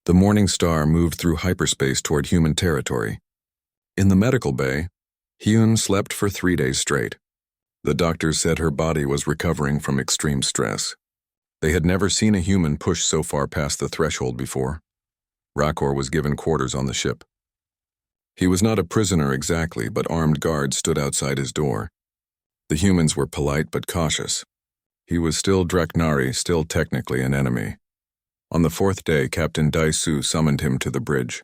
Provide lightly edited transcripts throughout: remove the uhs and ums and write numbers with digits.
The Morning Star moved through hyperspace toward human territory. In the medical bay, Hyun slept for 3 days straight. The doctors said her body was recovering from extreme stress. They had never seen a human push so far past the threshold before. Rakor was given quarters on the ship. He was not a prisoner exactly, but armed guards stood outside his door. The humans were polite but cautious. He was still Draknari, still technically an enemy. On the 4th day, Captain Daisu summoned him to the bridge.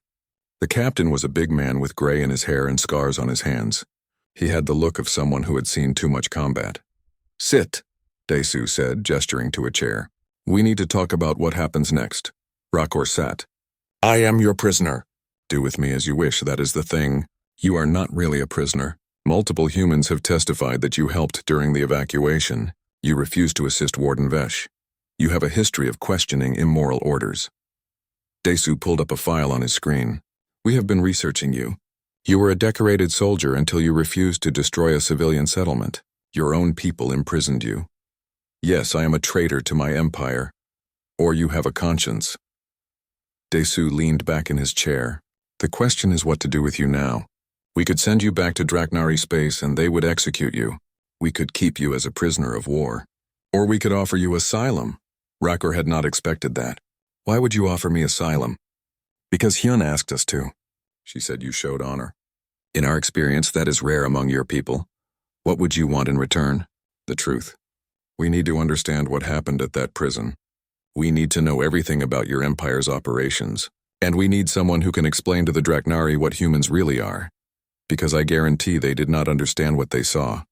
The captain was a big man with gray in his hair and scars on his hands. He had the look of someone who had seen too much combat. "Sit," Daisu said, gesturing to a chair. "We need to talk about what happens next." Rakor sat. "I am your prisoner. Do with me as you wish, that is the thing. You are not really a prisoner. Multiple humans have testified that you helped during the evacuation. You refused to assist Warden Vesh. You have a history of questioning immoral orders." Daisu pulled up a file on his screen. "We have been researching you. You were a decorated soldier until you refused to destroy a civilian settlement. Your own people imprisoned you. Yes, I am a traitor to my empire. Or you have a conscience." Daisu leaned back in his chair. "The question is what to do with you now. We could send you back to Draknari space and they would execute you. We could keep you as a prisoner of war. Or we could offer you asylum." Rakor had not expected that. "Why would you offer me asylum?" "Because Hyun asked us to." She said you showed honor. "In our experience, that is rare among your people. What would you want in return?" "The truth. We need to understand what happened at that prison. We need to know everything about your empire's operations. And we need someone who can explain to the Draknari what humans really are. Because I guarantee they did not understand what they saw."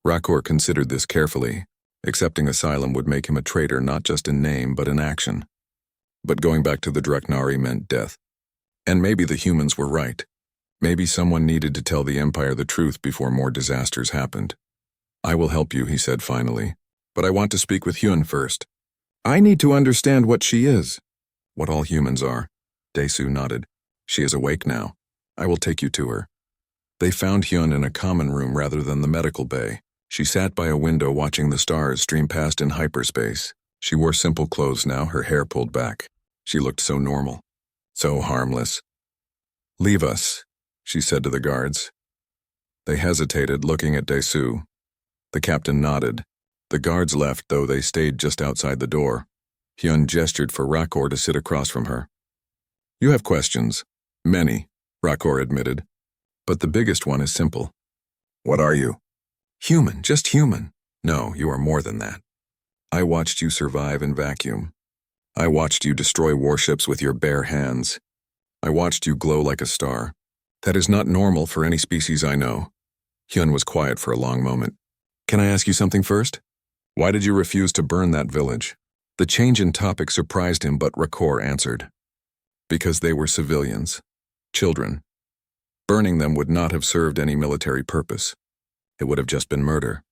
Rakor considered this carefully. Accepting asylum would make him a traitor not just in name but in action. But going back to the Draknari meant death. And maybe the humans were right. Maybe someone needed to tell the Empire the truth before more disasters happened. "I will help you," he said finally. "But I want to speak with Hyun first. I need to understand what she is." "What all humans are." Daisu nodded. "She is awake now. I will take you to her." They found Hyun in a common room rather than the medical bay. She sat by a window watching the stars stream past in hyperspace. She wore simple clothes now, her hair pulled back. She looked so normal, so harmless. "Leave us," she said to the guards. They hesitated, looking at Daisu. The captain nodded. The guards left, though they stayed just outside the door. Hyun gestured for Rakor to sit across from her. "You have questions." "Many," Rakor admitted. "But the biggest one is simple. What are you?" "Human, just human." "No, you are more than that. I watched you survive in vacuum. I watched you destroy warships with your bare hands. I watched you glow like a star. That is not normal for any species I know." Hyun was quiet for a long moment. "Can I ask you something first? Why did you refuse to burn that village?" The change in topic surprised him, but Rakor answered. "Because they were civilians. Children. Burning them would not have served any military purpose. It would have just been murder.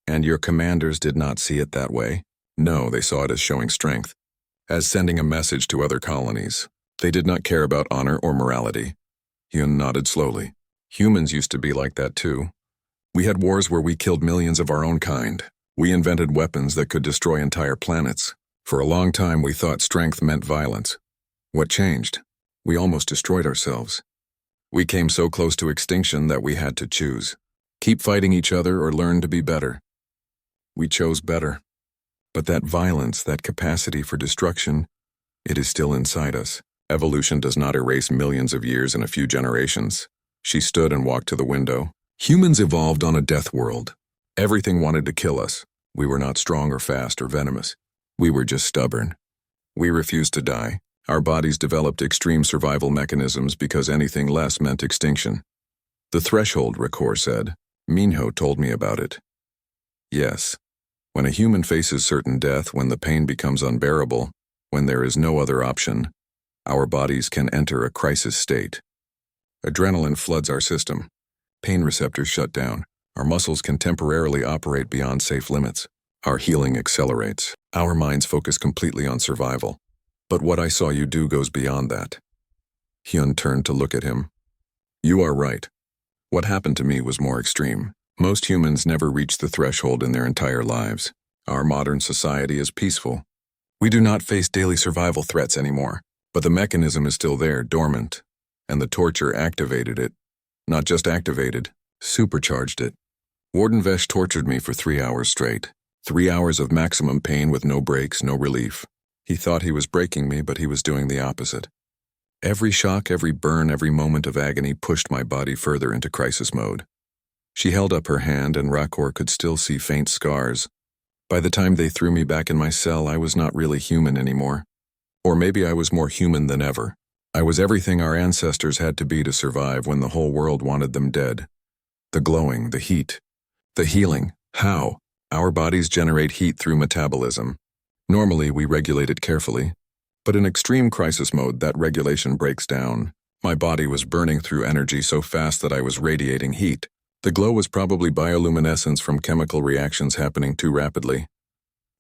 And your commanders did not see it that way. No, they saw it as showing strength, as sending a message to other colonies. They did not care about honor or morality." Hyun nodded slowly. "Humans used to be like that too. We had wars where we killed millions of our own kind. We invented weapons that could destroy entire planets. For a long time we thought strength meant violence. What changed? We almost destroyed ourselves. We came so close to extinction that we had to choose. Keep fighting each other or learn to be better. We chose better. But that violence, that capacity for destruction, it is still inside us. Evolution does not erase millions of years in a few generations." She stood and walked to the window. "Humans evolved on a death world. Everything wanted to kill us. We were not strong or fast or venomous. We were just stubborn. We refused to die. Our bodies developed extreme survival mechanisms because anything less meant extinction." "The threshold," Rakor said. "Minho told me about it." "Yes. When a human faces certain death, when the pain becomes unbearable, when there is no other option, our bodies can enter a crisis state. Adrenaline floods our system. Pain receptors shut down. Our muscles can temporarily operate beyond safe limits. Our healing accelerates. Our minds focus completely on survival. But what I saw you do goes beyond that." Hyun turned to look at him. "You are right. What happened to me was more extreme. Most humans never reach the threshold in their entire lives. Our modern society is peaceful. We do not face daily survival threats anymore. But the mechanism is still there, dormant, and the torture activated it. Not just activated, supercharged it. Warden Vesh tortured me for 3 hours straight. 3 hours of maximum pain with no breaks, no relief. He thought he was breaking me, but he was doing the opposite. Every shock, every burn, every moment of agony pushed my body further into crisis mode. She held up her hand, and Rakor could still see faint scars. By the time they threw me back in my cell, I was not really human anymore. Or maybe I was more human than ever. I was everything our ancestors had to be to survive when the whole world wanted them dead. The glowing, the heat, the healing. How? Our bodies generate heat through metabolism. Normally, we regulate it carefully. But in extreme crisis mode, that regulation breaks down. My body was burning through energy so fast that I was radiating heat. The glow was probably bioluminescence from chemical reactions happening too rapidly.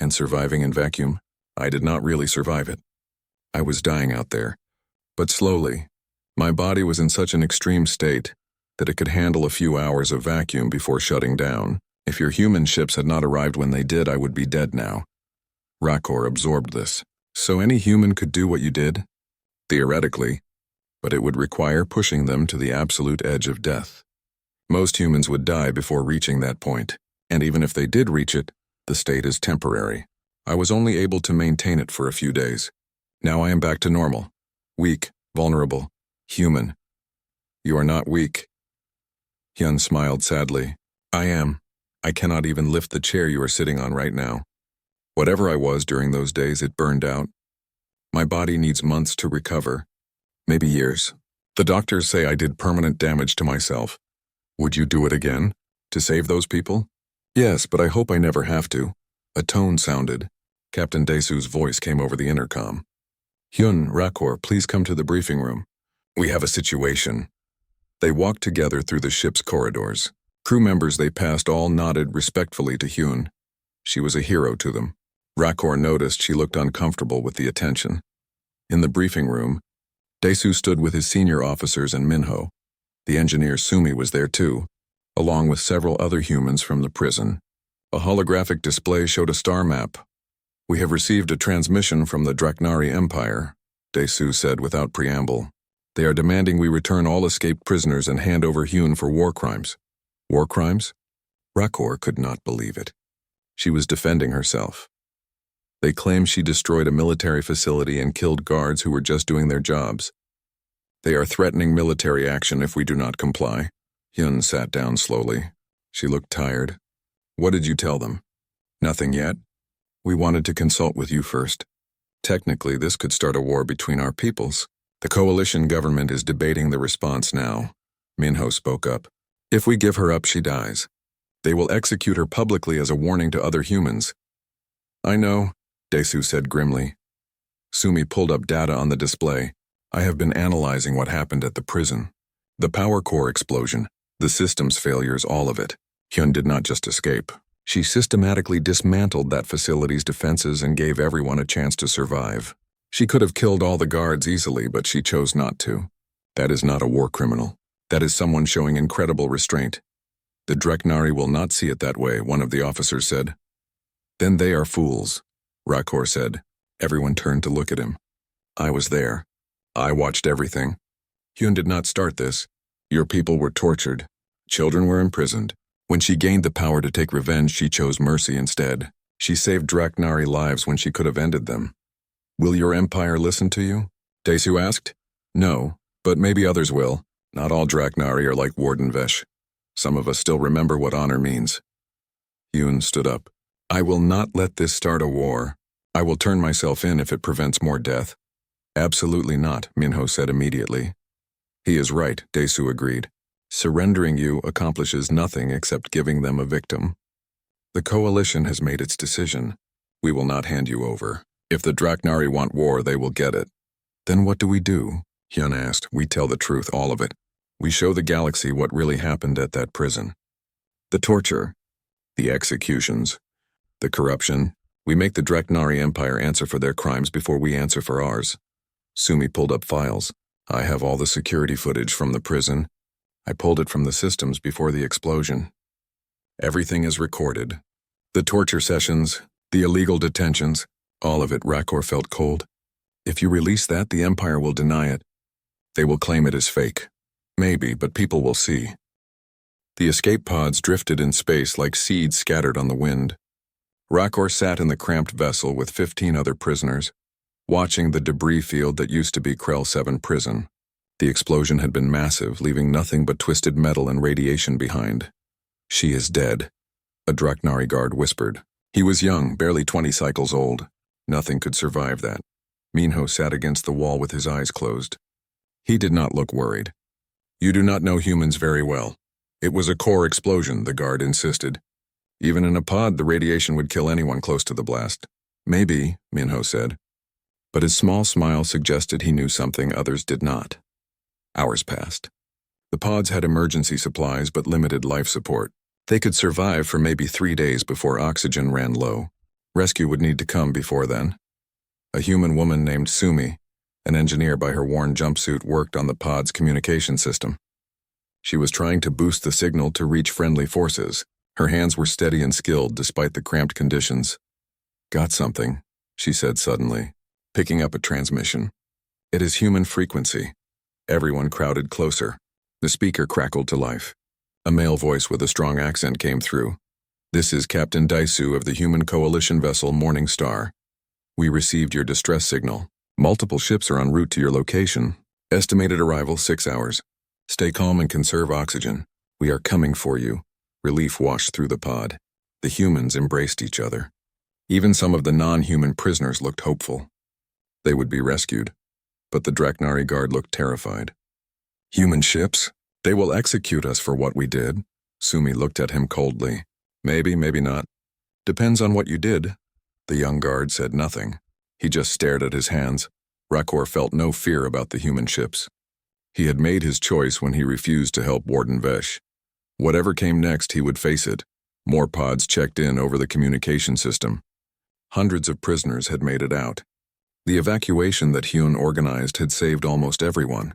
And surviving in vacuum? I did not really survive it. I was dying out there. But slowly. My body was in such an extreme state that it could handle a few hours of vacuum before shutting down. If your human ships had not arrived when they did, I would be dead now. Rakor absorbed this. So any human could do what you did? Theoretically. But it would require pushing them to the absolute edge of death. Most humans would die before reaching that point. And even if they did reach it, the state is temporary. I was only able to maintain it for a few days. Now I am back to normal. Weak, vulnerable, human. You are not weak. Hyun smiled sadly. I am. I cannot even lift the chair you are sitting on right now. Whatever I was during those days, it burned out. My body needs months to recover. Maybe years. The doctors say I did permanent damage to myself. Would you do it again? To save those people? Yes, but I hope I never have to. A tone sounded. Captain Daesu's voice came over the intercom. Hyun, Rakor, please come to the briefing room. We have a situation. They walked together through the ship's corridors. Crew members they passed all nodded respectfully to Hyun. She was a hero to them. Rakor noticed she looked uncomfortable with the attention. In the briefing room, Daesu stood with his senior officers and Minho. The engineer Sumi was there too, along with several other humans from the prison. A holographic display showed a star map. We have received a transmission from the Draknari Empire, Daesu said without preamble. They are demanding we return all escaped prisoners and hand over Hyun for war crimes. War crimes? Rakor could not believe it. She was defending herself. They claim she destroyed a military facility and killed guards who were just doing their jobs. They are threatening military action if we do not comply. Hyun sat down slowly. She looked tired. What did you tell them? Nothing yet. We wanted to consult with you first. Technically, this could start a war between our peoples. The coalition government is debating the response now. Minho spoke up. If we give her up, she dies. They will execute her publicly as a warning to other humans. I know, Daesu said grimly. Sumi pulled up data on the display. I have been analyzing what happened at the prison. The power core explosion, the systems failures, all of it. Hyun did not just escape. She systematically dismantled that facility's defenses and gave everyone a chance to survive. She could have killed all the guards easily, but she chose not to. That is not a war criminal. That is someone showing incredible restraint. The Draknari will not see it that way, one of the officers said. Then they are fools, Rakor said. Everyone turned to look at him. I was there. I watched everything. Hyun did not start this. Your people were tortured. Children were imprisoned. When she gained the power to take revenge, she chose mercy instead. She saved Draknari lives when she could have ended them. Will your empire listen to you? Daesu asked. No, but maybe others will. Not all Draknari are like Warden Vesh. Some of us still remember what honor means. Hyun stood up. I will not let this start a war. I will turn myself in if it prevents more death. Absolutely not, Minho said immediately. He is right, Daesu agreed. Surrendering you accomplishes nothing except giving them a victim. The coalition has made its decision. We will not hand you over. If the Draknari want war, they will get it. Then what do we do? Hyun asked. We tell the truth, all of it. We show the galaxy what really happened at that prison. The torture, the executions, the corruption. We make the Draknari Empire answer for their crimes before we answer for ours. Sumi pulled up files. I have all the security footage from the prison. I pulled it from the systems before the explosion. Everything is recorded. The torture sessions, the illegal detentions, all of it. Rakor felt cold. If you release that, the Empire will deny it. They will claim it as fake. Maybe, but people will see. The escape pods drifted in space like seeds scattered on the wind. Rakor sat in the cramped vessel with 15 other prisoners, watching the debris field that used to be Krell 7 prison. The explosion had been massive, leaving nothing but twisted metal and radiation behind. "She is dead," a Draknari guard whispered. He was young, barely 20 cycles old. Nothing could survive that. Minho sat against the wall with his eyes closed. He did not look worried. "You do not know humans very well. It was a core explosion," the guard insisted. "Even in a pod, the radiation would kill anyone close to the blast." "Maybe," Minho said. But his small smile suggested he knew something others did not. Hours passed. The pods had emergency supplies but limited life support. They could survive for maybe 3 days before oxygen ran low. Rescue would need to come before then. A human woman named Sumi, an engineer by her worn jumpsuit, worked on the pod's communication system. She was trying to boost the signal to reach friendly forces. Her hands were steady and skilled despite the cramped conditions. "Got something," she said suddenly, picking up a transmission. "It is human frequency." Everyone crowded closer. The speaker crackled to life. A male voice with a strong accent came through. "This is Captain Daisu of the human coalition vessel Morning Star. We received your distress signal. Multiple ships are en route to your location. Estimated arrival 6 hours. Stay calm and conserve oxygen. We are coming for you." Relief washed through the pod. The humans embraced each other. Even some of the non-human prisoners looked hopeful. They would be rescued. But the Draknari guard looked terrified. "Human ships? They will execute us for what we did." Sumi looked at him coldly. "Maybe, maybe not. Depends on what you did." The young guard said nothing. He just stared at his hands. Rakor felt no fear about the human ships. He had made his choice when he refused to help Warden Vesh. Whatever came next, he would face it. More pods checked in over the communication system. Hundreds of prisoners had made it out. The evacuation that Hyun organized had saved almost everyone.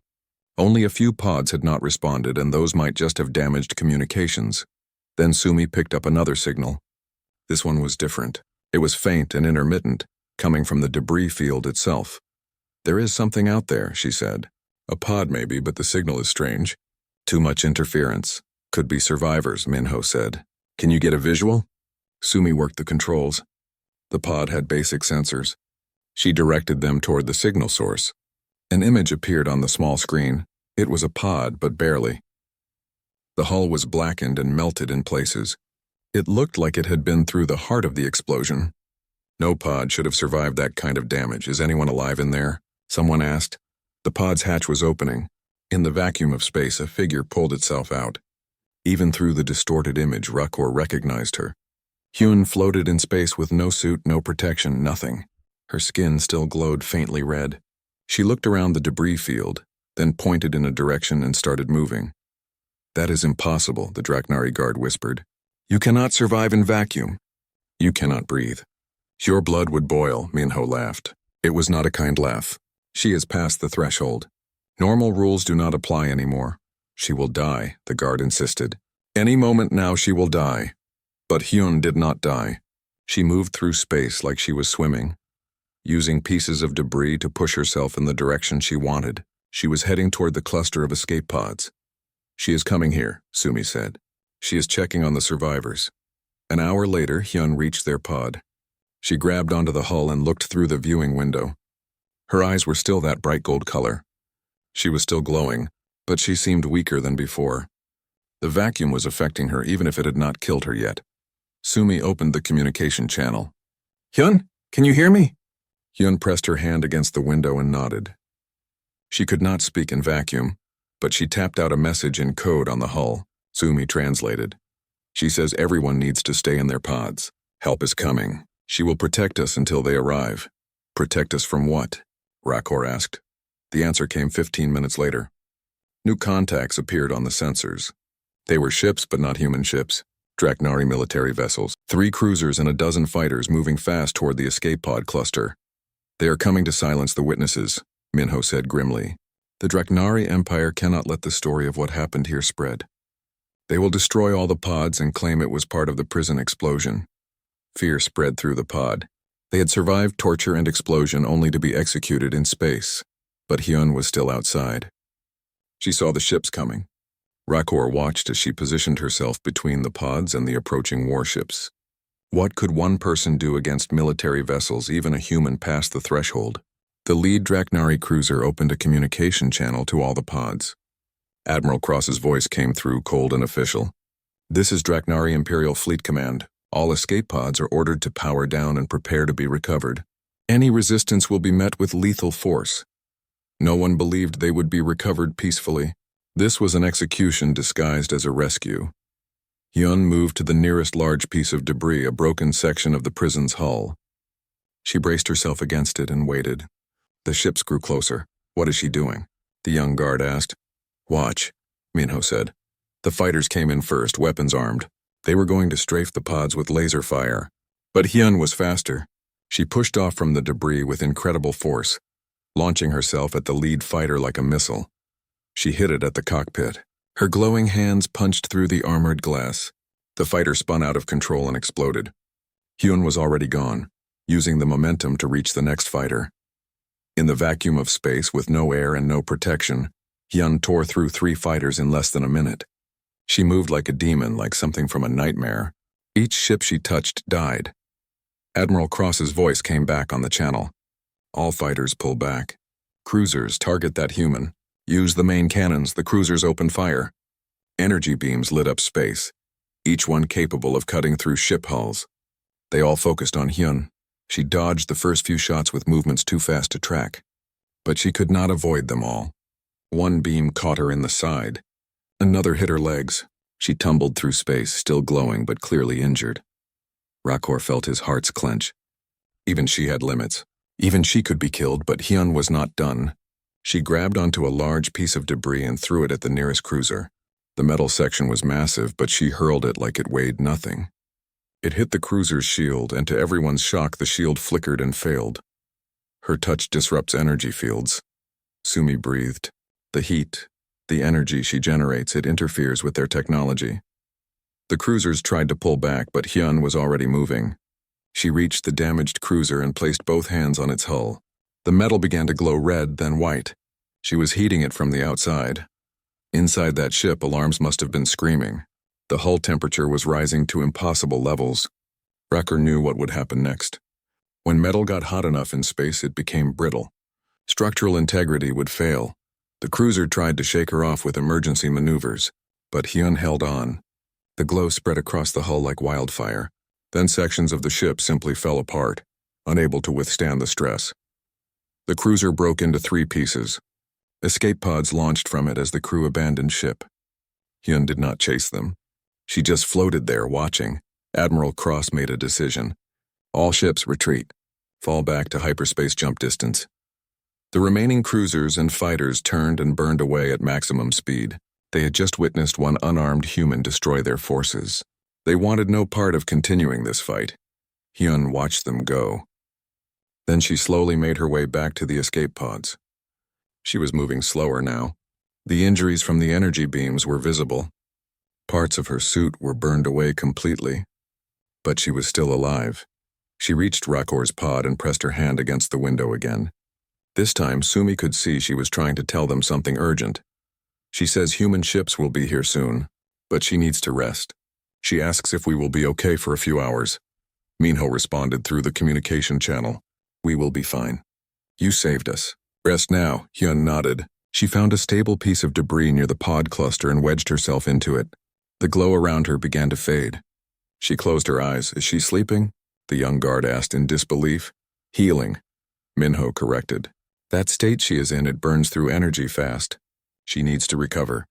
Only a few pods had not responded, and those might just have damaged communications. Then Sumi picked up another signal. This one was different. It was faint and intermittent, coming from the debris field itself. "There is something out there," she said. "A pod maybe, but the signal is strange. Too much interference. Could be survivors," Minho said. "Can you get a visual?" Sumi worked the controls. The pod had basic sensors. She directed them toward the signal source. An image appeared on the small screen. It was a pod, but barely. The hull was blackened and melted in places. It looked like it had been through the heart of the explosion. "No pod should have survived that kind of damage. Is anyone alive in there?" someone asked. The pod's hatch was opening. In the vacuum of space, a figure pulled itself out. Even through the distorted image, Rakor recognized her. Hyun floated in space with no suit, no protection, nothing. Her skin still glowed faintly red. She looked around the debris field, then pointed in a direction and started moving. "That is impossible," the Draknari guard whispered. "You cannot survive in vacuum. You cannot breathe." "Your blood would boil," Minho laughed. It was not a kind laugh. "She has passed the threshold. Normal rules do not apply anymore. She will die," the guard insisted. "Any moment now she will die." But Hyun did not die. She moved through space like she was swimming, using pieces of debris to push herself in the direction she wanted. She was heading toward the cluster of escape pods. "She is coming here," Sumi said. "She is checking on the survivors." An hour later, Hyun reached their pod. She grabbed onto the hull and looked through the viewing window. Her eyes were still that bright gold color. She was still glowing, but she seemed weaker than before. The vacuum was affecting her even if it had not killed her yet. Sumi opened the communication channel. "Hyun, can you hear me?" Hyun pressed her hand against the window and nodded. She could not speak in vacuum, but she tapped out a message in code on the hull. Sumi translated. "She says everyone needs to stay in their pods. Help is coming. She will protect us until they arrive." "Protect us from what?" Rakor asked. The answer came 15 minutes later. New contacts appeared on the sensors. They were ships, but not human ships. Draknari military vessels. 3 cruisers and a dozen fighters moving fast toward the escape pod cluster. "They are coming to silence the witnesses," Minho said grimly. "The Draknari Empire cannot let the story of what happened here spread. They will destroy all the pods and claim it was part of the prison explosion." Fear spread through the pod. They had survived torture and explosion only to be executed in space, but Hyun was still outside. She saw the ships coming. Rakor watched as she positioned herself between the pods and the approaching warships. What could one person do against military vessels, even a human past the threshold? The lead Draknari cruiser opened a communication channel to all the pods. Admiral Cross's voice came through, cold and official. "This is Draknari Imperial Fleet Command. All escape pods are ordered to power down and prepare to be recovered. Any resistance will be met with lethal force. No one believed they would be recovered peacefully. This was an execution disguised as a rescue." Hyun moved to the nearest large piece of debris, a broken section of the prison's hull. She braced herself against it and waited. The ships grew closer. "What is she doing?" the young guard asked. "Watch," Minho said. The fighters came in first, weapons armed. They were going to strafe the pods with laser fire. But Hyun was faster. She pushed off from the debris with incredible force, launching herself at the lead fighter like a missile. She hit it at the cockpit. Her glowing hands punched through the armored glass. The fighter spun out of control and exploded. Hyun was already gone, using the momentum to reach the next fighter. In the vacuum of space with no air and no protection, Hyun tore through 3 fighters in less than a minute. She moved like a demon, like something from a nightmare. Each ship she touched died. Admiral Cross's voice came back on the channel. "All fighters pull back. Cruisers, target that human. Use the main cannons, the cruisers open fire." Energy beams lit up space, each one capable of cutting through ship hulls. They all focused on Hyun. She dodged the first few shots with movements too fast to track. But she could not avoid them all. One beam caught her in the side. Another hit her legs. She tumbled through space, still glowing but clearly injured. Rakor felt his hearts clench. Even she had limits. Even she could be killed, but Hyun was not done. She grabbed onto a large piece of debris and threw it at the nearest cruiser. The metal section was massive, but she hurled it like it weighed nothing. It hit the cruiser's shield, and to everyone's shock, the shield flickered and failed. Her touch disrupts energy fields. Sumi breathed. The heat, the energy she generates, it interferes with their technology. The cruisers tried to pull back, but Hyun was already moving. She reached the damaged cruiser and placed both hands on its hull. The metal began to glow red, then white. She was heating it from the outside. Inside that ship, alarms must have been screaming. The hull temperature was rising to impossible levels. Rakor knew what would happen next. When metal got hot enough in space, it became brittle. Structural integrity would fail. The cruiser tried to shake her off with emergency maneuvers, but Hyun held on. The glow spread across the hull like wildfire. Then sections of the ship simply fell apart, unable to withstand the stress. The cruiser broke into 3 pieces. Escape pods launched from it as the crew abandoned ship. Hyun did not chase them. She just floated there, watching. Admiral Cross made a decision. All ships retreat. Fall back to hyperspace jump distance. The remaining cruisers and fighters turned and burned away at maximum speed. They had just witnessed one unarmed human destroy their forces. They wanted no part of continuing this fight. Hyun watched them go. Then she slowly made her way back to the escape pods. She was moving slower now. The injuries from the energy beams were visible. Parts of her suit were burned away completely. But she was still alive. She reached Rakor's pod and pressed her hand against the window again. This time, Sumi could see she was trying to tell them something urgent. She says human ships will be here soon, but she needs to rest. She asks if we will be okay for a few hours. Minho responded through the communication channel. "We will be fine. You saved us. Rest now," Hyun nodded. She found a stable piece of debris near the pod cluster and wedged herself into it. The glow around her began to fade. She closed her eyes. "Is she sleeping?" the young guard asked in disbelief. "Healing," Minho corrected. "That state she is in, it burns through energy fast. She needs to recover."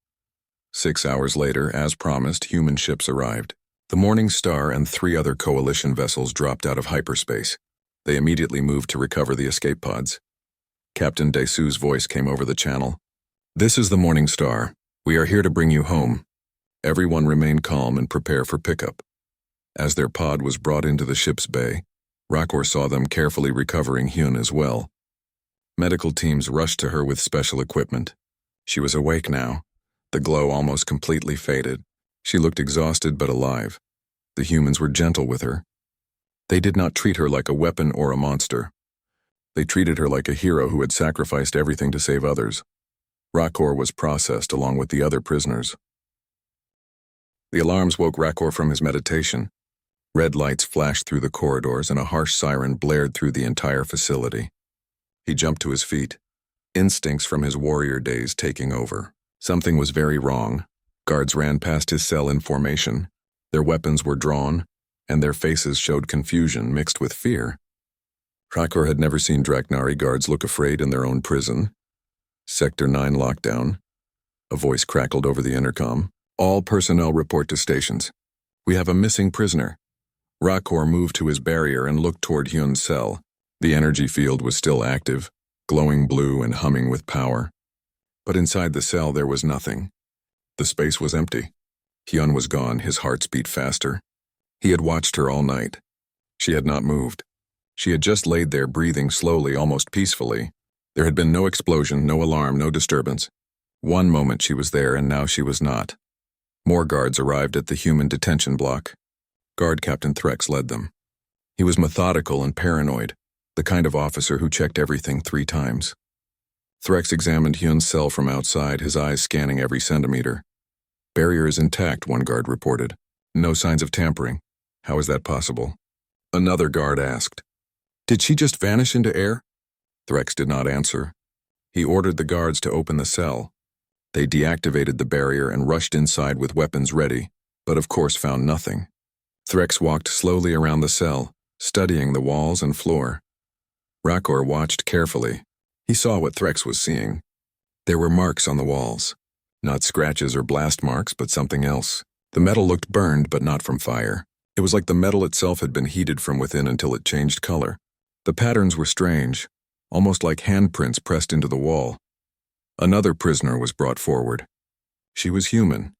6 hours later, as promised, human ships arrived. The Morning Star and 3 other coalition vessels dropped out of hyperspace. They immediately moved to recover the escape pods. Captain Desu's voice came over the channel. "This is the Morning Star. We are here to bring you home." Everyone remained calm and prepare for pickup. As their pod was brought into the ship's bay, Rakor saw them carefully recovering Hyun as well. Medical teams rushed to her with special equipment. She was awake now. The glow almost completely faded. She looked exhausted but alive. The humans were gentle with her. They did not treat her like a weapon or a monster. They treated her like a hero who had sacrificed everything to save others. Rakor was processed along with the other prisoners. The alarms woke Rakor from his meditation. Red lights flashed through the corridors and a harsh siren blared through the entire facility. He jumped to his feet, instincts from his warrior days taking over. Something was very wrong. Guards ran past his cell in formation. Their weapons were drawn, and their faces showed confusion mixed with fear. Rakor had never seen Draknari guards look afraid in their own prison. Sector 9 lockdown. A voice crackled over the intercom. All personnel report to stations. We have a missing prisoner. Rakor moved to his barrier and looked toward Hyun's cell. The energy field was still active, glowing blue and humming with power. But inside the cell there was nothing. The space was empty. Hyun was gone, his heart beat faster. He had watched her all night. She had not moved. She had just laid there breathing slowly, almost peacefully. There had been no explosion, no alarm, no disturbance. One moment she was there and now she was not. More guards arrived at the human detention block. Guard Captain Threx led them. He was methodical and paranoid, the kind of officer who checked everything 3 times. Threx examined Hyun's cell from outside, his eyes scanning every centimeter. Barrier is intact, one guard reported. No signs of tampering. How is that possible? Another guard asked. Did she just vanish into air? Threx did not answer. He ordered the guards to open the cell. They deactivated the barrier and rushed inside with weapons ready, but of course found nothing. Threx walked slowly around the cell, studying the walls and floor. Rakor watched carefully. He saw what Threx was seeing. There were marks on the walls. Not scratches or blast marks, but something else. The metal looked burned, but not from fire. It was like the metal itself had been heated from within until it changed color. The patterns were strange, almost like handprints pressed into the wall. Another prisoner was brought forward. She was human.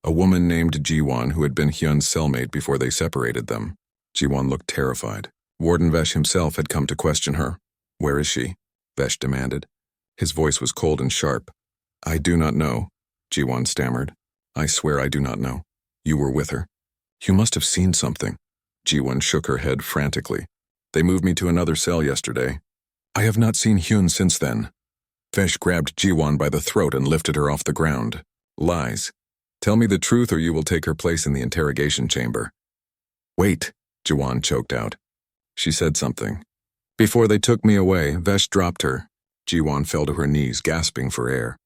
A woman named Jiwon who had been Hyun's cellmate before they separated them. Jiwon looked terrified. Warden Vesh himself had come to question her. Where is she? Vesh demanded. His voice was cold and sharp. I do not know, Jiwon stammered. I swear I do not know. You were with her. You must have seen something. Jiwon shook her head frantically. They moved me to another cell yesterday. I have not seen Hyun since then. Vesh grabbed Jiwon by the throat and lifted her off the ground. Lies. Tell me the truth or you will take her place in the interrogation chamber. Wait, Jiwon choked out. She said something. Before they took me away, Vesh dropped her. Jiwon fell to her knees, gasping for air.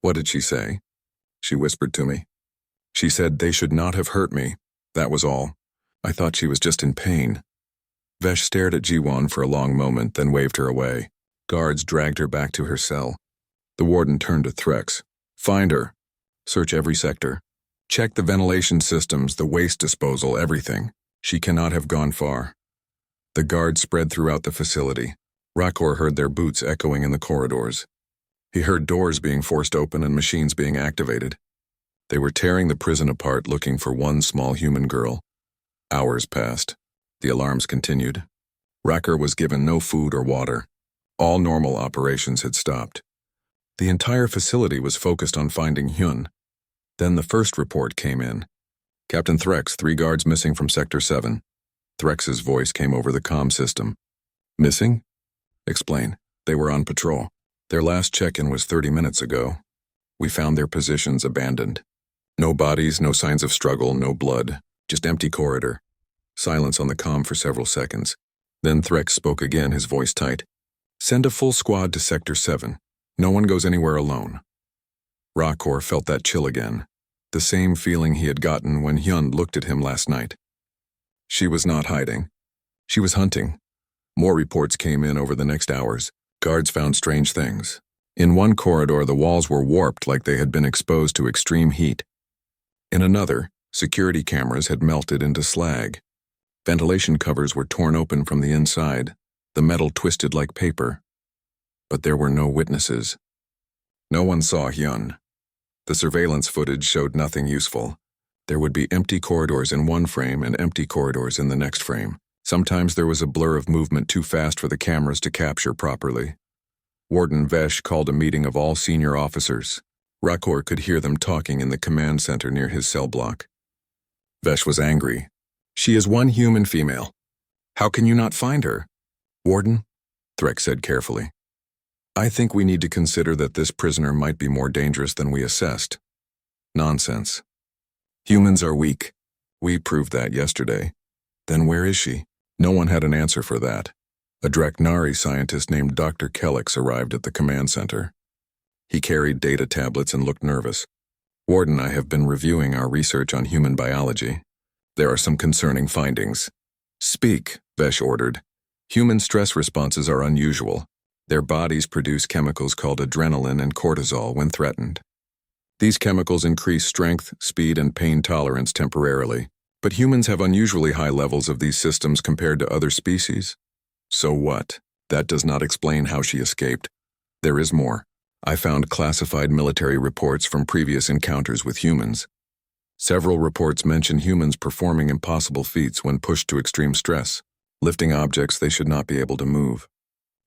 What did she say? She whispered to me. She said they should not have hurt me. That was all. I thought she was just in pain. Vesh stared at Jiwon for a long moment, then waved her away. Guards dragged her back to her cell. The warden turned to Threx. Find her. Search every sector. Check the ventilation systems, the waste disposal, everything. She cannot have gone far. The guards spread throughout the facility. Rakor heard their boots echoing in the corridors. He heard doors being forced open and machines being activated. They were tearing the prison apart looking for one small human girl. Hours passed. The alarms continued. Rakor was given no food or water. All normal operations had stopped. The entire facility was focused on finding Hyun. Then the first report came in. Captain Threx, 3 guards missing from Sector 7. Threx's voice came over the comm system. Missing? Explain. They were on patrol. Their last check-in was 30 minutes ago. We found their positions abandoned. No bodies, no signs of struggle, no blood. Just empty corridor. Silence on the comm for several seconds. Then Threx spoke again, his voice tight. Send a full squad to Sector 7. No one goes anywhere alone. Rakor felt that chill again. The same feeling he had gotten when Hyun looked at him last night. She was not hiding. She was hunting. More reports came in over the next hours. Guards found strange things. In one corridor, the walls were warped like they had been exposed to extreme heat. In another, security cameras had melted into slag. Ventilation covers were torn open from the inside, the metal twisted like paper. But there were no witnesses. No one saw Hyun. The surveillance footage showed nothing useful. There would be empty corridors in one frame and empty corridors in the next frame. Sometimes there was a blur of movement too fast for the cameras to capture properly. Warden Vesh called a meeting of all senior officers. Rakor could hear them talking in the command center near his cell block. Vesh was angry. She is one human female. How can you not find her? Warden, Threx said carefully. I think we need to consider that this prisoner might be more dangerous than we assessed. Nonsense. Humans are weak. We proved that yesterday. Then where is she? No one had an answer for that. A Draknari scientist named Dr. Kellix arrived at the command center. He carried data tablets and looked nervous. Warden, I have been reviewing our research on human biology. There are some concerning findings. Speak, Vesh ordered. Human stress responses are unusual. Their bodies produce chemicals called adrenaline and cortisol when threatened. These chemicals increase strength, speed, and pain tolerance temporarily, but humans have unusually high levels of these systems compared to other species. So what? That does not explain how she escaped. There is more. I found classified military reports from previous encounters with humans. Several reports mention humans performing impossible feats when pushed to extreme stress, lifting objects they should not be able to move,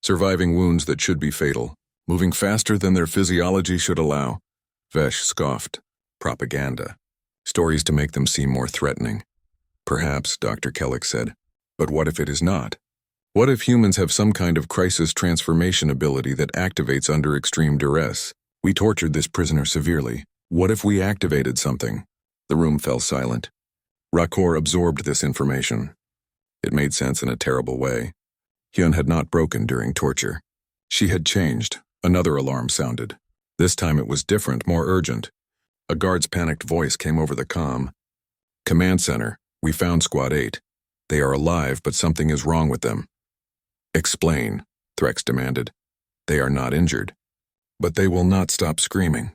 surviving wounds that should be fatal, moving faster than their physiology should allow. Vesh scoffed. Propaganda. Stories to make them seem more threatening. Perhaps, Dr. Kellix said. But what if it is not? What if humans have some kind of crisis transformation ability that activates under extreme duress? We tortured this prisoner severely. What if we activated something? The room fell silent. Rakor absorbed this information. It made sense in a terrible way. Hyun had not broken during torture. She had changed. Another alarm sounded. This time it was different, more urgent. A guard's panicked voice came over the comm. Command Center, we found Squad 8. They are alive, but something is wrong with them. Explain, Threx demanded. They are not injured. But they will not stop screaming.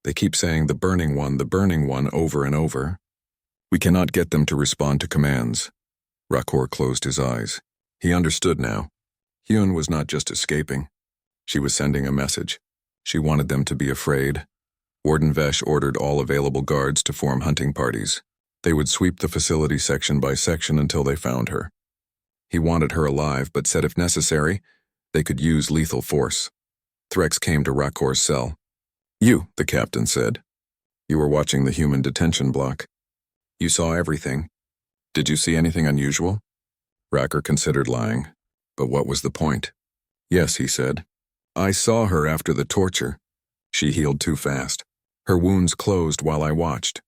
They keep saying the burning one over and over. We cannot get them to respond to commands. Rakor closed his eyes. He understood now. Hyun was not just escaping. She was sending a message. She wanted them to be afraid. Warden Vesh ordered all available guards to form hunting parties. They would sweep the facility section by section until they found her. He wanted her alive, but said if necessary, they could use lethal force. Threx came to Rakor's cell. You, the captain said. You were watching the human detention block. You saw everything. Did you see anything unusual? Rakor considered lying. But what was the point? Yes, he said. I saw her after the torture. She healed too fast. Her wounds closed while I watched.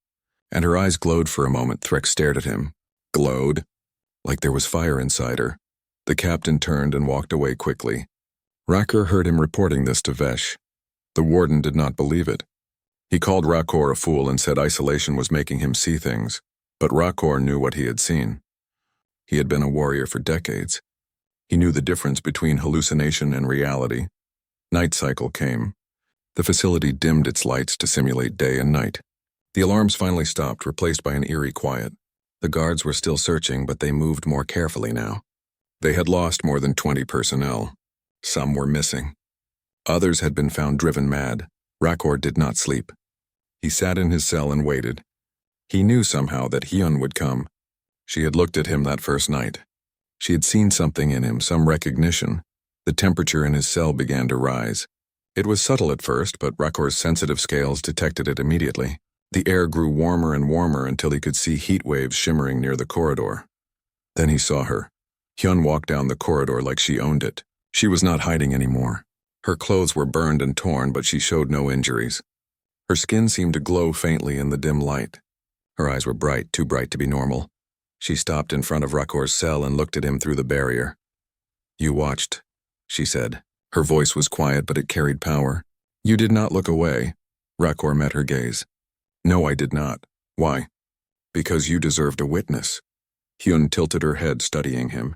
And her eyes glowed for a moment. Threx stared at him. Glowed? Like there was fire inside her. The captain turned and walked away quickly. Rakor heard him reporting this to Vesh. The warden did not believe it. He called Rakor a fool and said isolation was making him see things. But Rakor knew what he had seen. He had been a warrior for decades. He knew the difference between hallucination and reality. Night cycle came. The facility dimmed its lights to simulate day and night. The alarms finally stopped, replaced by an eerie quiet. The guards were still searching, but they moved more carefully now. They had lost more than 20 personnel. Some were missing. Others had been found driven mad. Rakor did not sleep. He sat in his cell and waited. He knew somehow that Hyun would come. She had looked at him that first night. She had seen something in him, some recognition. The temperature in his cell began to rise. It was subtle at first, but Rakor's sensitive scales detected it immediately. The air grew warmer and warmer until he could see heat waves shimmering near the corridor. Then he saw her. Hyun walked down the corridor like she owned it. She was not hiding anymore. Her clothes were burned and torn, but she showed no injuries. Her skin seemed to glow faintly in the dim light. Her eyes were bright, too bright to be normal. She stopped in front of Rakor's cell and looked at him through the barrier. You watched, she said. Her voice was quiet, but it carried power. You did not look away. Rakor met her gaze. No, I did not. Why? Because you deserved a witness. Hyun tilted her head, studying him.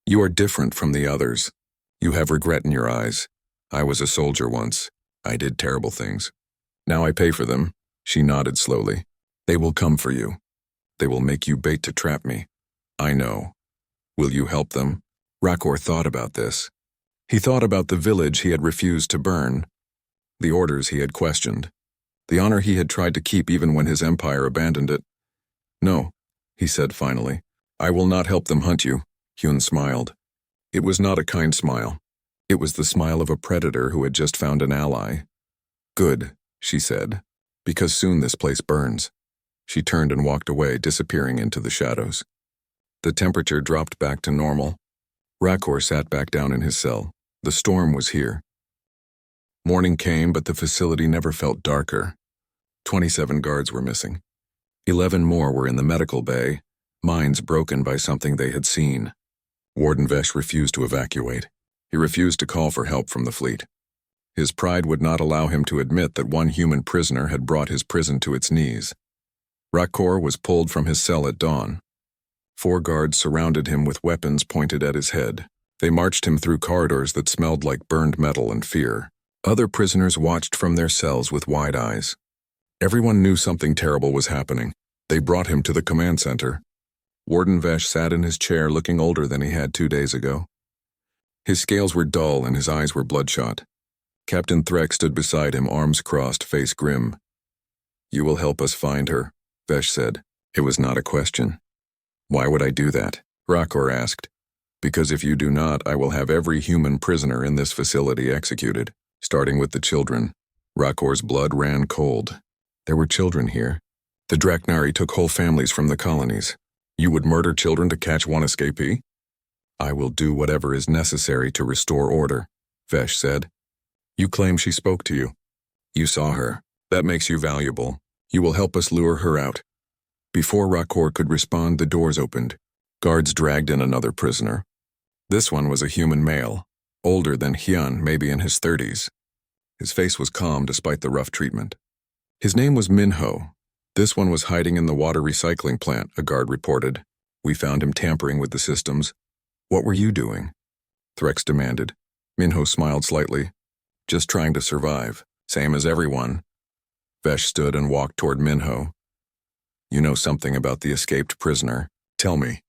You are different from the others. You have regret in your eyes. I was a soldier once. I did terrible things. Now I pay for them. She nodded slowly. They will come for you. They will make you bait to trap me. I know. Will you help them? Rakor thought about this. He thought about the village he had refused to burn, the orders he had questioned, the honor he had tried to keep even when his empire abandoned it. No, he said finally. I will not help them hunt you. Hyun smiled. It was not a kind smile. It was the smile of a predator who had just found an ally. Good, she said, because soon this place burns. She turned and walked away, disappearing into the shadows. The temperature dropped back to normal. Rakor sat back down in his cell. The storm was here. Morning came, but the facility never felt darker. 27 guards were missing. 11 more were in the medical bay, minds broken by something they had seen. Warden Vesh refused to evacuate. He refused to call for help from the fleet. His pride would not allow him to admit that one human prisoner had brought his prison to its knees. Rakor was pulled from his cell at dawn. 4 guards surrounded him with weapons pointed at his head. They marched him through corridors that smelled like burned metal and fear. Other prisoners watched from their cells with wide eyes. Everyone knew something terrible was happening. They brought him to the command center. Warden Vesh sat in his chair looking older than he had 2 days ago. His scales were dull and his eyes were bloodshot. Captain Threk stood beside him, arms crossed, face grim. "You will help us find her," Vesh said. It was not a question. "Why would I do that?" Rakor asked. "Because if you do not, I will have every human prisoner in this facility executed, starting with the children." Rakor's blood ran cold. There were children here. The Draknari took whole families from the colonies. You would murder children to catch one escapee? "I will do whatever is necessary to restore order," Vesh said. "You claim she spoke to you. You saw her. That makes you valuable. You will help us lure her out." Before Rakor could respond, the doors opened. Guards dragged in another prisoner. This one was a human male, older than Hyun, maybe in his 30s. His face was calm despite the rough treatment. His name was Minho. "This one was hiding in the water recycling plant," a guard reported. "We found him tampering with the systems." "What were you doing?" Threx demanded. Minho smiled slightly. "Just trying to survive, same as everyone." Vesh stood and walked toward Minho. "You know something about the escaped prisoner. Tell me."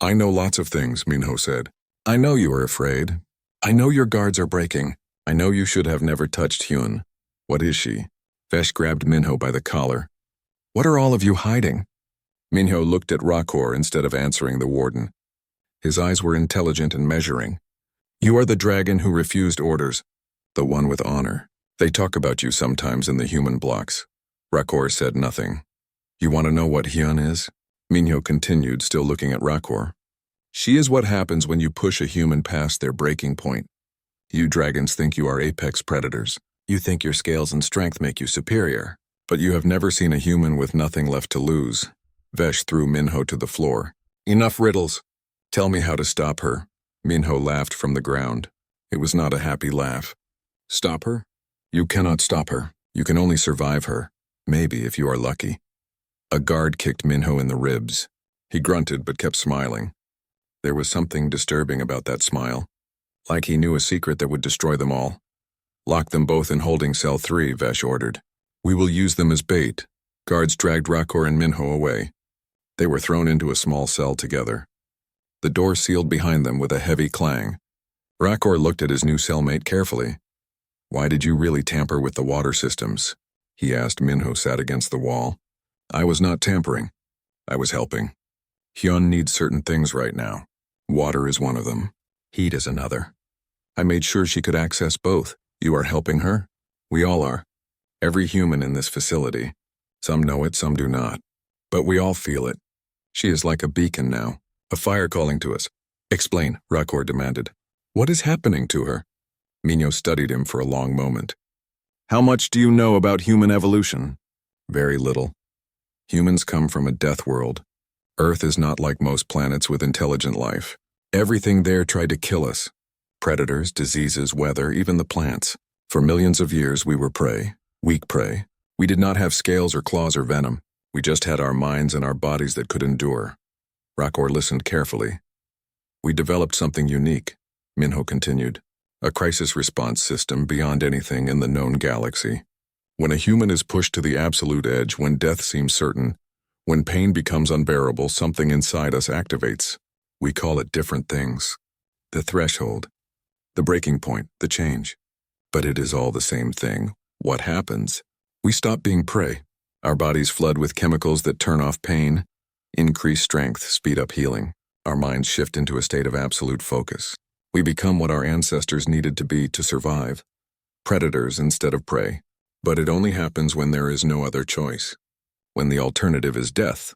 "I know lots of things," Minho said. "I know you are afraid. I know your guards are breaking. I know you should have never touched Hyun. What is she?" Vesh grabbed Minho by the collar. "What are all of you hiding?" Minho looked at Rakor instead of answering the warden. His eyes were intelligent and measuring. "You are the dragon who refused orders. The one with honor. They talk about you sometimes in the human blocks." Rakor said nothing. "You want to know what Hyun is?" Minho continued, still looking at Rakor. "She is what happens when you push a human past their breaking point. You dragons think you are apex predators. You think your scales and strength make you superior. But you have never seen a human with nothing left to lose." Vesh threw Minho to the floor. "Enough riddles. Tell me how to stop her." Minho laughed from the ground. It was not a happy laugh. "Stop her? You cannot stop her. You can only survive her. Maybe if you are lucky." A guard kicked Minho in the ribs. He grunted but kept smiling. There was something disturbing about that smile. Like he knew a secret that would destroy them all. "Lock them both in holding cell 3, Vesh ordered. "We will use them as bait." Guards dragged Rakor and Minho away. They were thrown into a small cell together. The door sealed behind them with a heavy clang. Rakor looked at his new cellmate carefully. "Why did you really tamper with the water systems?" he asked. Minho sat against the wall. "I was not tampering. I was helping. Hyun needs certain things right now. Water is one of them. Heat is another. I made sure she could access both. You are helping her? We all are. Every human in this facility. Some know it, some do not. But we all feel it. She is like a beacon now, a fire calling to us." "Explain," Rakor demanded. "What is happening to her?" Minho studied him for a long moment. "How much do you know about human evolution?" "Very little. Humans come from a death world. Earth is not like most planets with intelligent life. Everything there tried to kill us. Predators, diseases, weather, even the plants. For millions of years we were prey, weak prey. We did not have scales or claws or venom. We just had our minds and our bodies that could endure." Rakor listened carefully. "We developed something unique," Minho continued. "A crisis response system beyond anything in the known galaxy. When a human is pushed to the absolute edge, when death seems certain, when pain becomes unbearable, something inside us activates. We call it different things. The threshold, the breaking point, the change. But it is all the same thing. What happens? We stop being prey. Our bodies flood with chemicals that turn off pain, increase strength, speed up healing. Our minds shift into a state of absolute focus. We become what our ancestors needed to be to survive. Predators instead of prey. But it only happens when there is no other choice. When the alternative is death."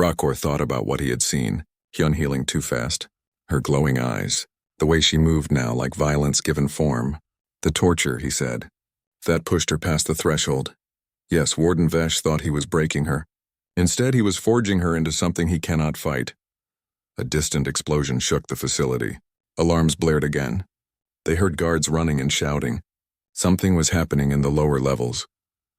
Rakor thought about what he had seen. Hyun healing too fast. Her glowing eyes. The way she moved now like violence given form. The torture, he said. That pushed her past the threshold. Yes, Warden Vesh thought he was breaking her. Instead, he was forging her into something he cannot fight. A distant explosion shook the facility. Alarms blared again. They heard guards running and shouting. Something was happening in the lower levels.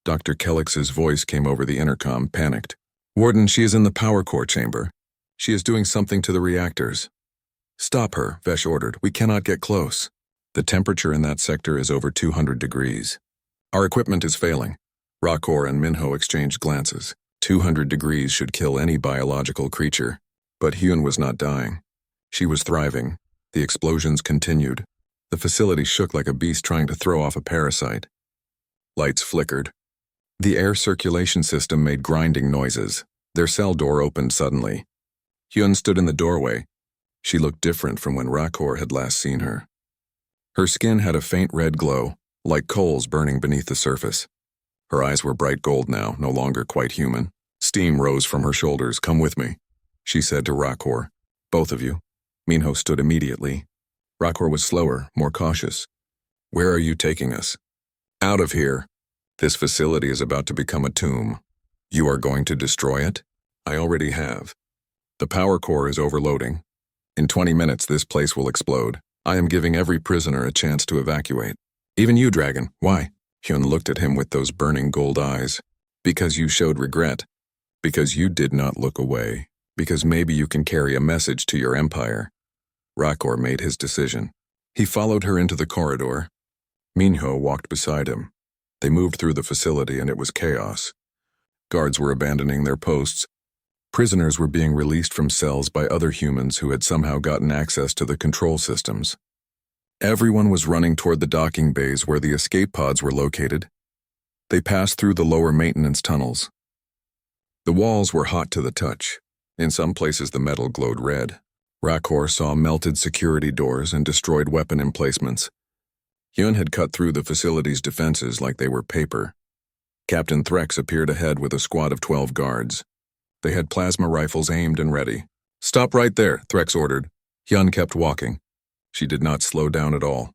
Dr. Kellix's voice came over the intercom, panicked. Warden, she is in the power core chamber. She is doing something to the reactors. Stop her, Vesh ordered. We cannot get close. The temperature in that sector is over 200 degrees. Our equipment is failing. Rakor and Minho exchanged glances. 200 degrees should kill any biological creature. But Hyun was not dying. She was thriving. The explosions continued. The facility shook like a beast trying to throw off a parasite. Lights flickered. The air circulation system made grinding noises. Their cell door opened suddenly. Hyun stood in the doorway. She looked different from when Rakor had last seen her. Her skin had a faint red glow, like coals burning beneath the surface. Her eyes were bright gold now, no longer quite human. Steam rose from her shoulders. Come with me, she said to Rakor. Both of you. Minho stood immediately. Rakor was slower, more cautious. Where are you taking us? Out of here. This facility is about to become a tomb. You are going to destroy it? I already have. The power core is overloading. In 20 minutes, this place will explode. I am giving every prisoner a chance to evacuate. Even you, Dragon. Why? Hyun looked at him with those burning gold eyes. Because you showed regret. Because you did not look away. Because maybe you can carry a message to your empire. Rakor made his decision. He followed her into the corridor. Minho walked beside him. They moved through the facility and it was chaos. Guards were abandoning their posts. Prisoners were being released from cells by other humans who had somehow gotten access to the control systems. Everyone was running toward the docking bays where the escape pods were located. They passed through the lower maintenance tunnels. The walls were hot to the touch. In some places the metal glowed red. Rakor saw melted security doors and destroyed weapon emplacements. Hyun had cut through the facility's defenses like they were paper. Captain Threx appeared ahead with a squad of 12 guards. They had plasma rifles aimed and ready. Stop right there, Threx ordered. Hyun kept walking. She did not slow down at all.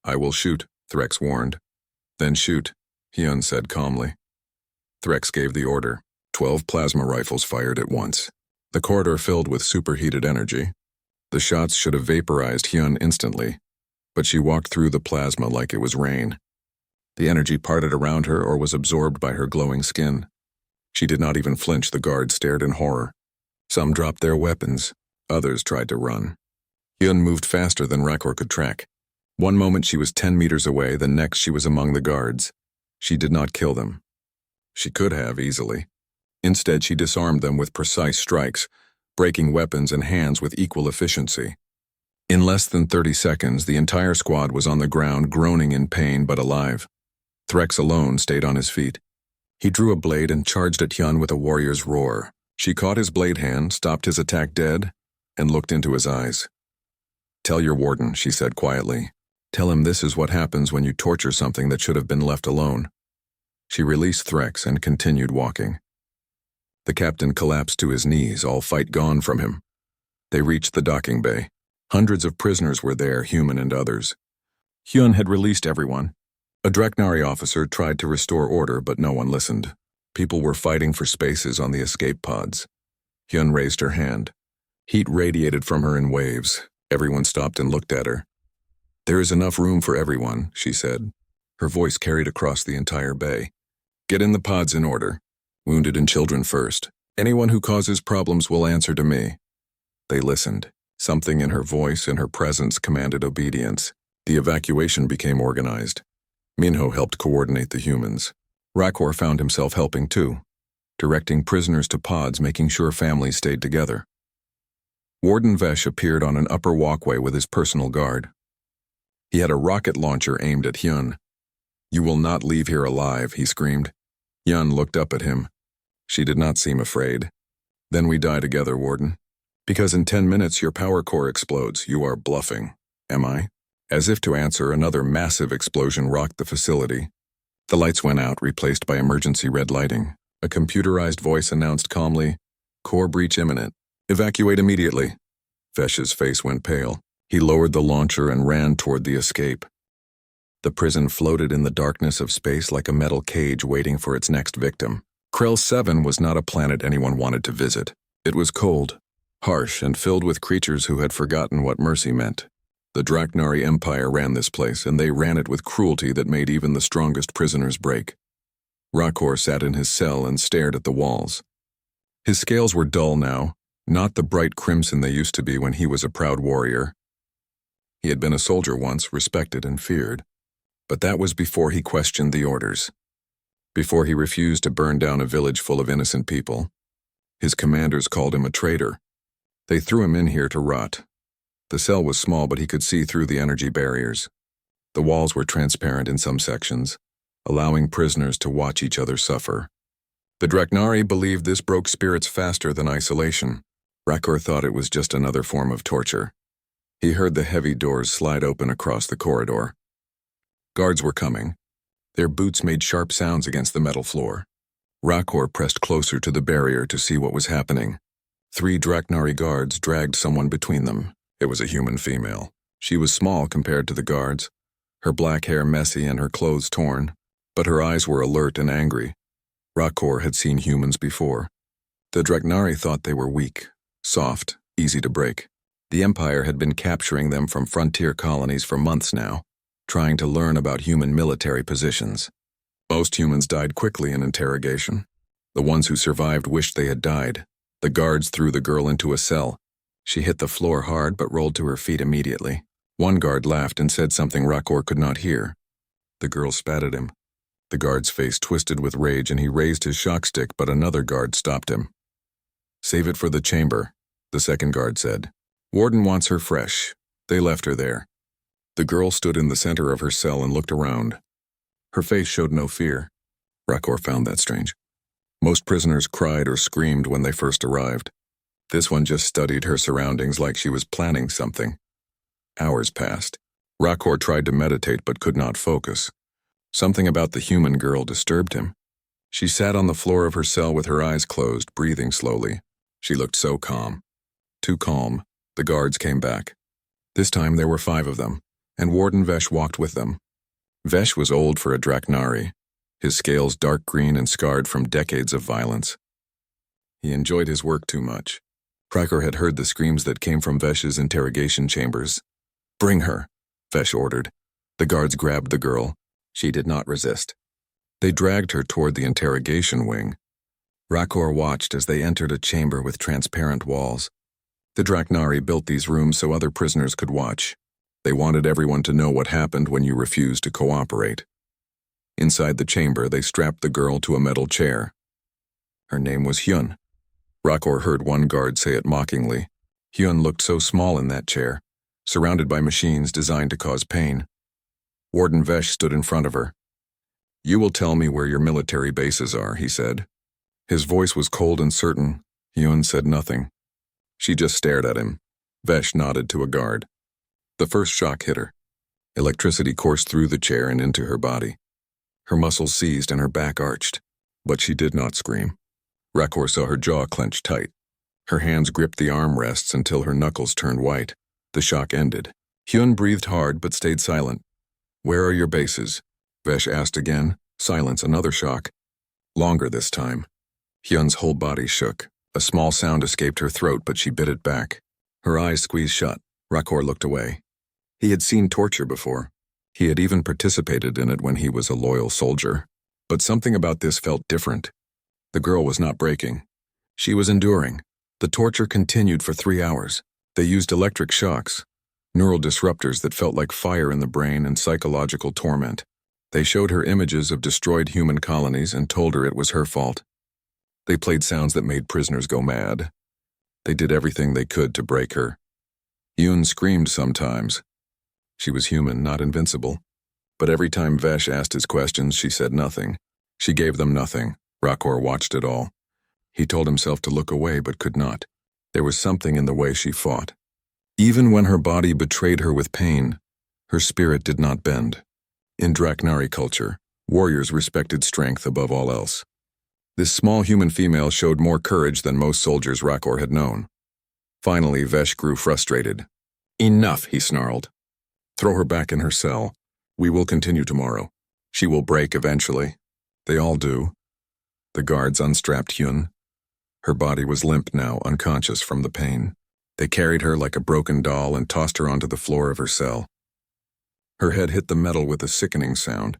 I will shoot, Threx warned. Then shoot, Hyun said calmly. Threx gave the order. 12 plasma rifles fired at once. The corridor filled with superheated energy. The shots should have vaporized Hyun instantly, but she walked through the plasma like it was rain. The energy parted around her or was absorbed by her glowing skin. She did not even flinch. The guards stared in horror. Some dropped their weapons. Others tried to run. Hyun moved faster than Rakor could track. One moment she was 10 meters away, the next she was among the guards. She did not kill them. She could have, easily. Instead, she disarmed them with precise strikes, breaking weapons and hands with equal efficiency. In less than 30 seconds, the entire squad was on the ground, groaning in pain but alive. Threx alone stayed on his feet. He drew a blade and charged at Hyun with a warrior's roar. She caught his blade hand, stopped his attack dead, and looked into his eyes. Tell your warden, she said quietly. Tell him this is what happens when you torture something that should have been left alone. She released Threx and continued walking. The captain collapsed to his knees, all fight gone from him. They reached the docking bay. Hundreds of prisoners were there, human and others. Hyun had released everyone. A Dreknari officer tried to restore order, but no one listened. People were fighting for spaces on the escape pods. Hyun raised her hand. Heat radiated from her in waves. Everyone stopped and looked at her. There is enough room for everyone, she said. Her voice carried across the entire bay. Get in the pods in order. Wounded and children first. Anyone who causes problems will answer to me. They listened. Something in her voice and her presence commanded obedience. The evacuation became organized. Minho helped coordinate the humans. Rakor found himself helping too, directing prisoners to pods, making sure families stayed together. Warden Vesh appeared on an upper walkway with his personal guard. He had a rocket launcher aimed at Hyun. You will not leave here alive, he screamed. Hyun looked up at him. She did not seem afraid. Then we die together, Warden. Because in 10 minutes your power core explodes. You are bluffing. Am I? As if to answer, another massive explosion rocked the facility. The lights went out, replaced by emergency red lighting. A computerized voice announced calmly, Core breach imminent. Evacuate immediately. Vesh's face went pale. He lowered the launcher and ran toward the escape. The prison floated in the darkness of space like a metal cage waiting for its next victim. Krell 7 was not a planet anyone wanted to visit. It was cold, harsh, and filled with creatures who had forgotten what mercy meant. The Draknari Empire ran this place, and they ran it with cruelty that made even the strongest prisoners break. Rakor sat in his cell and stared at the walls. His scales were dull now, not the bright crimson they used to be when he was a proud warrior. He had been a soldier once, respected and feared. But that was before he questioned the orders. Before he refused to burn down a village full of innocent people. His commanders called him a traitor. They threw him in here to rot. The cell was small, but he could see through the energy barriers. The walls were transparent in some sections, allowing prisoners to watch each other suffer. The Draknari believed this broke spirits faster than isolation. Rakor thought it was just another form of torture. He heard the heavy doors slide open across the corridor. Guards were coming. Their boots made sharp sounds against the metal floor. Rakor pressed closer to the barrier to see what was happening. 3 Draknari guards dragged someone between them. It was a human female. She was small compared to the guards, her black hair messy and her clothes torn, but her eyes were alert and angry. Rakor had seen humans before. The Draknari thought they were weak, soft, easy to break. The Empire had been capturing them from frontier colonies for months now, trying to learn about human military positions. Most humans died quickly in interrogation. The ones who survived wished they had died. The guards threw the girl into a cell. She hit the floor hard but rolled to her feet immediately. One guard laughed and said something Rakor could not hear. The girl spat at him. The guard's face twisted with rage and he raised his shock stick, but another guard stopped him. "Save it for the chamber," the second guard said. "Warden wants her fresh." They left her there. The girl stood in the center of her cell and looked around. Her face showed no fear. Rakor found that strange. Most prisoners cried or screamed when they first arrived. This one just studied her surroundings like she was planning something. Hours passed. Rakor tried to meditate but could not focus. Something about the human girl disturbed him. She sat on the floor of her cell with her eyes closed, breathing slowly. She looked so calm. Too calm. The guards came back. This time there were 5 of them, and Warden Vesh walked with them. Vesh was old for a Draknari, his scales dark green and scarred from decades of violence. He enjoyed his work too much. Rakor had heard the screams that came from Vesh's interrogation chambers. "Bring her," Vesh ordered. The guards grabbed the girl. She did not resist. They dragged her toward the interrogation wing. Rakor watched as they entered a chamber with transparent walls. The Draknari built these rooms so other prisoners could watch. They wanted everyone to know what happened when you refused to cooperate. Inside the chamber, they strapped the girl to a metal chair. Her name was Hyun. Rakor heard one guard say it mockingly. Hyun looked so small in that chair, surrounded by machines designed to cause pain. Warden Vesh stood in front of her. "You will tell me where your military bases are," he said. His voice was cold and certain. Hyun said nothing. She just stared at him. Vesh nodded to a guard. The first shock hit her. Electricity coursed through the chair and into her body. Her muscles seized and her back arched, but she did not scream. Rakor saw her jaw clench tight. Her hands gripped the armrests until her knuckles turned white. The shock ended. Hyun breathed hard but stayed silent. "Where are your bases?" Vesh asked again. Silence, another shock. Longer this time. Hyun's whole body shook. A small sound escaped her throat, but she bit it back. Her eyes squeezed shut. Rakor looked away. He had seen torture before. He had even participated in it when he was a loyal soldier. But something about this felt different. The girl was not breaking. She was enduring. The torture continued for 3 hours. They used electric shocks, neural disruptors that felt like fire in the brain and psychological torment. They showed her images of destroyed human colonies and told her it was her fault. They played sounds that made prisoners go mad. They did everything they could to break her. Hyun screamed sometimes. She was human, not invincible. But every time Vesh asked his questions, she said nothing. She gave them nothing. Rakor watched it all. He told himself to look away but could not. There was something in the way she fought. Even when her body betrayed her with pain, her spirit did not bend. In Draknari culture, warriors respected strength above all else. This small human female showed more courage than most soldiers Rakor had known. Finally, Vesh grew frustrated. Enough, he snarled. Throw her back in her cell. We will continue tomorrow. She will break eventually. They all do. The guards unstrapped Hyun. Her body was limp now, unconscious from the pain. They carried her like a broken doll and tossed her onto the floor of her cell. Her head hit the metal with a sickening sound.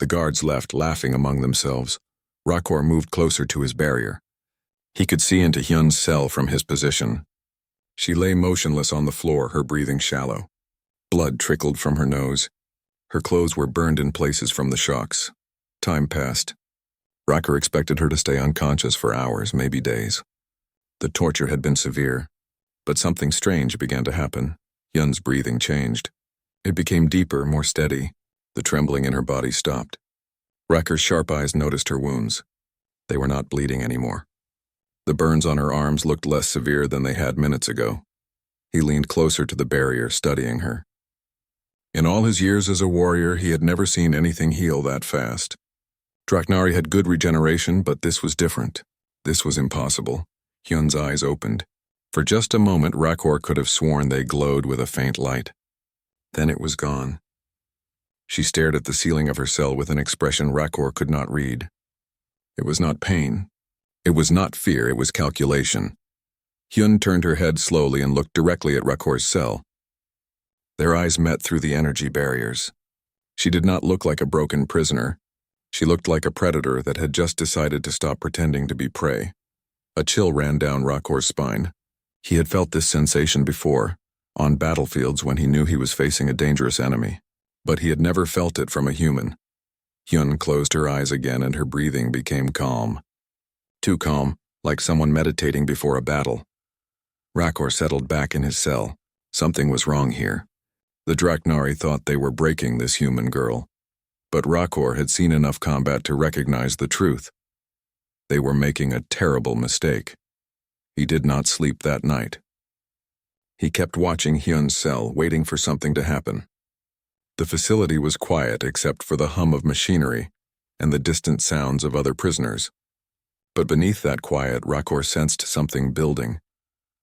The guards left, laughing among themselves. Rakor moved closer to his barrier. He could see into Hyun's cell from his position. She lay motionless on the floor, her breathing shallow. Blood trickled from her nose. Her clothes were burned in places from the shocks. Time passed. Rakor expected her to stay unconscious for hours, maybe days. The torture had been severe, but something strange began to happen. Hyun's breathing changed. It became deeper, more steady. The trembling in her body stopped. Rakor's sharp eyes noticed her wounds. They were not bleeding anymore. The burns on her arms looked less severe than they had minutes ago. He leaned closer to the barrier, studying her. In all his years as a warrior, he had never seen anything heal that fast. Draknari had good regeneration, but this was different. This was impossible. Hyun's eyes opened. For just a moment, Rakor could have sworn they glowed with a faint light. Then it was gone. She stared at the ceiling of her cell with an expression Rakor could not read. It was not pain. It was not fear, it was calculation. Hyun turned her head slowly and looked directly at Rakor's cell. Their eyes met through the energy barriers. She did not look like a broken prisoner. She looked like a predator that had just decided to stop pretending to be prey. A chill ran down Rakor's spine. He had felt this sensation before, on battlefields when he knew he was facing a dangerous enemy. But he had never felt it from a human. Hyun closed her eyes again and her breathing became calm. Too calm, like someone meditating before a battle. Rakor settled back in his cell. Something was wrong here. The Draknari thought they were breaking this human girl. But Rakor had seen enough combat to recognize the truth. They were making a terrible mistake. He did not sleep that night. He kept watching Hyun's cell, waiting for something to happen. The facility was quiet except for the hum of machinery and the distant sounds of other prisoners. But beneath that quiet, Rakor sensed something building,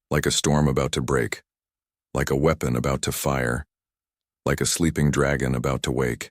like a storm about to break, like a weapon about to fire, like a sleeping dragon about to wake.